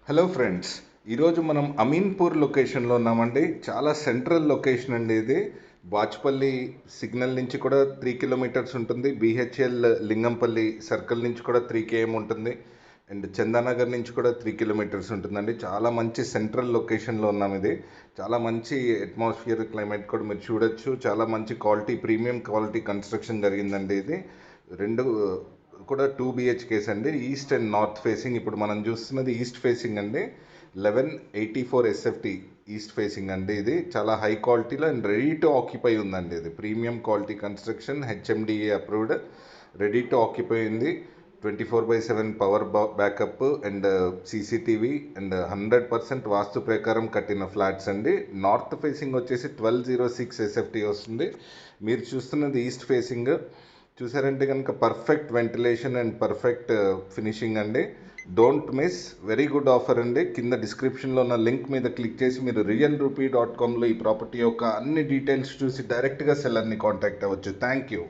Hello friends, ఈరోజు మనం అమీన్పూర్ లొకేషన్లో ఉన్నామండి. చాలా సెంట్రల్ లొకేషన్ అండి ఇది. బాచ్పల్లి సిగ్నల్ నుంచి కూడా 3 కిలోమీటర్స్ ఉంటుంది. బిహెచ్ఎల్ లింగంపల్లి సర్కిల్ నుంచి కూడా 3 km ఉంటుంది. అండ్ చందానగర్ నుంచి కూడా 3 కిలోమీటర్స్ ఉంటుందండి. చాలా మంచి సెంట్రల్ లొకేషన్లో ఉన్నాం. ఇది చాలా మంచి అట్మాస్ఫియర్, క్లైమేట్ కూడా మీరు చూడొచ్చు. చాలా మంచి క్వాలిటీ, ప్రీమియం క్వాలిటీ కన్స్ట్రక్షన్ జరిగిందండి. ఇది రెండు కూడా 2 BHKs అండి. East and north facing. ఇప్పుడు మనం చూస్తున్నది ఈస్ట్ ఫేసింగ్ అండి. 1184 SFT ఈస్ట్ ఫేసింగ్ అండి. ఇది చాలా హై క్వాలిటీలో అండ్ రెడీ టు ఆక్యుపై ఉందండి. ఇది premium quality construction, HMDA approved, ready to occupy ఉంది. 24/7 power backup and CCTV and 100% వాస్తు ప్రకారం కట్టిన ఫ్లాట్స్ అండి. నార్త్ ఫేసింగ్ వచ్చేసి 1206 SFT వస్తుంది. మీరు చూస్తున్నది ఈస్ట్ ఫేసింగ్. చూసారంటే కనుక perfect ventilation and perfect finishing అండి. Don't miss. Very good offer అండి. కింద డిస్క్రిప్షన్లో ఉన్న లింక్ మీద క్లిక్ చేసి మీరు realrupee.comలో ఈ ప్రాపర్టీ యొక్క అన్ని డీటెయిల్స్ చూసి డైరెక్ట్గా సెల్లర్ని కాంటాక్ట్ అవ్వచ్చు. Thank you.